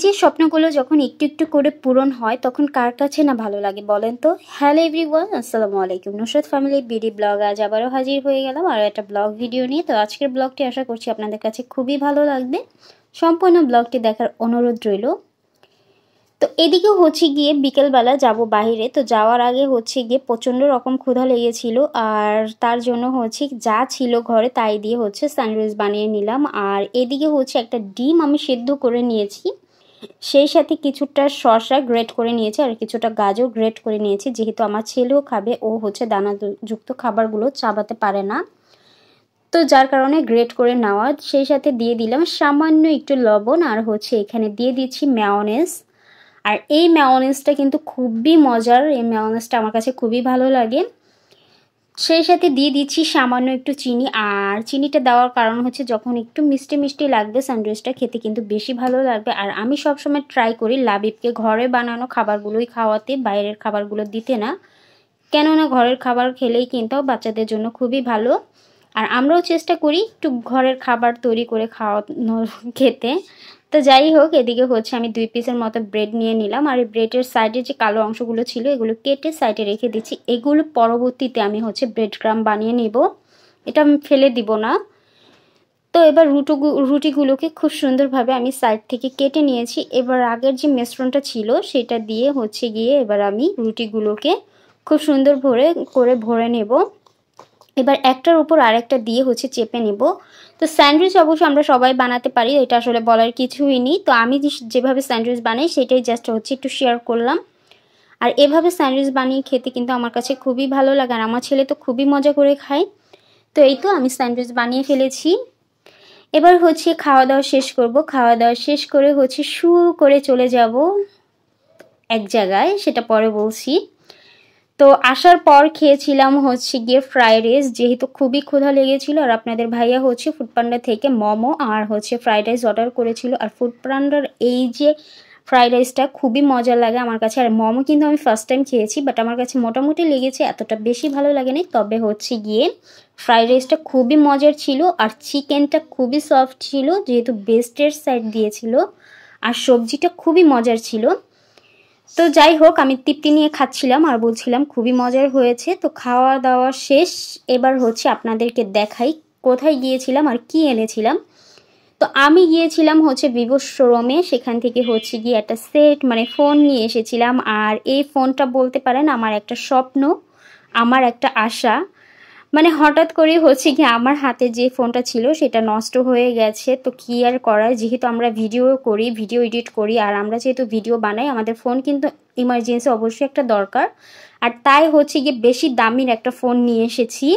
যে স্বপ্নগুলো যখন একটু একটু করে পূরণ হয় তখন কার কাছে না ভালো লাগে বলেন তো। হ্যালো এভরিওয়ান, আসসালামু আলাইকুম। নুসরাত ফ্যামিলি বিডি ব্লগ আজ আবারও হাজির হয়ে গেলাম আর একটা ব্লগ ভিডিও নিয়ে। তো আজকের ব্লগটি আশা করছি আপনাদের কাছে খুবই ভালো লাগবে, সম্পূর্ণ ব্লগটি দেখার অনুরোধ রইল। তো এদিকে হচ্ছে গিয়ে বিকেলবেলা যাব বাইরে, তো যাওয়ার আগে হচ্ছে গিয়ে প্রচণ্ড রকম ক্ষুধা লেগেছিল আর তার জন্য হচ্ছে যা ছিল ঘরে তাই দিয়ে হচ্ছে স্যান্ডউইচ বানিয়ে নিলাম। আর এদিকে হচ্ছে একটা ডিম আমি সেদ্ধ করে নিয়েছি, সেই সাথে কিছুটা শসা গ্রেট করে নিয়েছি আর কিছুটা গাজর গ্রেট করে নিয়েছি, যেহেতু আমার ছেলেও খাবে, ও হচ্ছে দানাযুক্ত খাবারগুলো চাবাতে পারে না, তো যার কারণে গ্রেট করে নেওয়া। সেই সাথে দিয়ে দিলাম সামান্য একটু লবণ আর হচ্ছে এখানে দিয়ে দিচ্ছি মেয়োনেজ। আর এই মেয়োনেজটা কিন্তু খুবই মজার, এই মেয়োনেজটা আমার কাছে খুবই ভালো লাগে। সেই সাথে দিয়ে দিচ্ছি সামান্য একটু চিনি, আর চিনিটা দেওয়ার কারণ হচ্ছে যখন একটু মিষ্টি মিষ্টি লাগবে স্যান্ডউইচটা খেতে কিন্তু বেশি ভালো লাগবে। আর আমি সবসময় ট্রাই করি লাবিবকে ঘরে বানানো খাবারগুলোই খাওয়াতে, বাইরের খাবারগুলো দিতে না, কেননা ঘরের খাবার খেলেই কিন্তু বাচ্চাদের জন্য খুবই ভালো। আর আমরাও চেষ্টা করি একটু ঘরের খাবার তৈরি করে খাওয়ানো খেতে। তো যাই হোক, এদিকে হচ্ছে আমি 2 পিসের মতো ব্রেড নিয়ে নিলাম আর এই ব্রেডের সাইডে যে কালো অংশগুলো ছিল এগুলো কেটে সাইডে রেখে দিচ্ছি। এগুলো পরবর্তীতে আমি হচ্ছে ব্রেড ক্রাম্ব বানিয়ে নেব, এটা আমি ফেলে দিব না। তো এবার রুটিগুলোকে খুব সুন্দরভাবে আমি সাইড থেকে কেটে নিয়েছি। এবার আগের যে মিশ্রণটা ছিল সেটা দিয়ে হচ্ছে গিয়ে এবার আমি রুটিগুলোকে খুব সুন্দর ভরে নেব। এবার একটার উপর আরেকটা দিয়ে হচ্ছে চেপে নেব। তো স্যান্ডউইচ অবশ্য আমরা সবাই বানাতে পারি, এটা আসলে বলার কিছুই নেই। তো আমি যেভাবে স্যান্ডউইচ বানাই সেটাই জাস্ট হচ্ছে একটু শেয়ার করলাম। আর এভাবে স্যান্ডউইচ বানিয়ে খেতে কিন্তু আমার কাছে খুবই ভালো লাগে আর আমার ছেলে তো খুবই মজা করে খায়। তো এই তো আমি স্যান্ডউইচ বানিয়ে ফেলেছি। এবার হচ্ছে খাওয়া দাওয়া শেষ করব, খাওয়া দাওয়া শেষ করে হচ্ছে শুরু করে চলে যাব এক জায়গায়, সেটা পরে বলছি। তো আসার পর খেয়েছিলাম হচ্ছে গিয়ে ফ্রাইড রাইস, যেহেতু খুবই ক্ষুধা লেগেছিল। আর আপনাদের ভাইয়া হচ্ছে ফুডপান্ডা থেকে মোমো আর হচ্ছে ফ্রাইড রাইস অর্ডার করেছিল। আর ফুডপান্ডার এই যে ফ্রাইড রাইসটা খুবই মজা লাগে আমার কাছে। আর মোমো কিন্তু আমি ফার্স্ট টাইম খেয়েছি, বাট আমার কাছে মোটামুটি লেগেছে, এতটা বেশি ভালো লাগেনি। তবে হচ্ছে গিয়ে ফ্রাইড রাইসটা খুবই মজার ছিল আর চিকেনটা খুবই সফট ছিল, যেহেতু বেস্টের সাইড দিয়েছিল। আর সবজিটা খুবই মজার ছিল। তো যাই হোক, আমি তৃপ্তি নিয়ে খাচ্ছিলাম আর বলছিলাম খুবই মজার হয়েছে। তো খাওয়া দাওয়া শেষ, এবার হচ্ছে আপনাদেরকে দেখাই কোথায় গিয়েছিলাম আর কি এনেছিলাম। তো আমি গিয়েছিলাম হচ্ছে ভিভো শোরুমে, সেখান থেকে হচ্ছে গিয়ে একটা সেট মানে ফোন নিয়ে এসেছিলাম। আর এই ফোনটা বলতে পারেন আমার একটা স্বপ্ন, আমার একটা আশা। মানে হঠাৎ করে হচ্ছে কি আমার হাতে যে ফোনটা ছিল সেটা নষ্ট হয়ে গেছে। তো কি আর করার, যেহেতু আমরা ভিডিও করি, ভিডিও এডিট করি, আর আমরা যেহেতু ভিডিও বানাই, আমাদের ফোন কিন্তু ইমার্জেন্সি অবশ্যই একটা দরকার। আর তাই হচ্ছে গিয়ে বেশি দামির একটা ফোন নিয়ে এসেছি।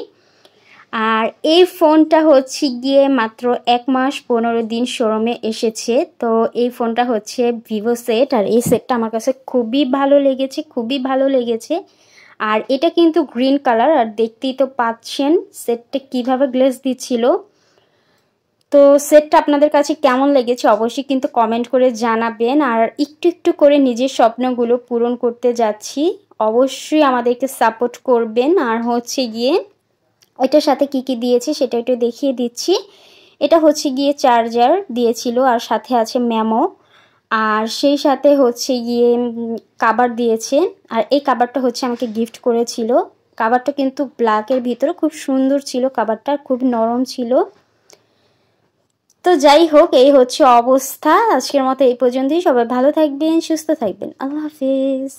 আর এই ফোনটা হচ্ছে গিয়ে মাত্র 1 মাস 15 দিন শোরুমে এসেছে। তো এই ফোনটা হচ্ছে ভিভো সেট আর এই সেটটা আমার কাছে খুবই ভালো লেগেছে, খুবই ভালো লেগেছে। আর এটা কিন্তু গ্রিন কালার, আর দেখতেই তো পাচ্ছেন সেটটা কিভাবে গ্লেজ দিচ্ছিল। তো সেটটা আপনাদের কাছে কেমন লেগেছে অবশ্যই কিন্তু কমেন্ট করে জানাবেন। আর একটু একটু করে নিজের স্বপ্নগুলো পূরণ করতে যাচ্ছি, অবশ্যই আমাদেরকে সাপোর্ট করবেন। আর হচ্ছে গিয়ে এটার সাথে কি কি দিয়েছে সেটা একটু দেখিয়ে দিচ্ছি। এটা হচ্ছে গিয়ে চার্জার দিয়েছিল আর সাথে আছে মেমো, আর সেই সাথে হচ্ছে গিয়ে কাভার দিয়েছে। আর এই কাভারটা হচ্ছে আমাকে গিফট করেছিল। কাভারটা কিন্তু ব্ল্যাকের ভিতরে খুব সুন্দর ছিল, কাভারটা খুব নরম ছিল। তো যাই হোক, এই হচ্ছে অবস্থা। আজকের মতো এই পর্যন্তই। সবাই ভালো থাকবেন, সুস্থ থাকবেন। আল্লাহ হাফিজ।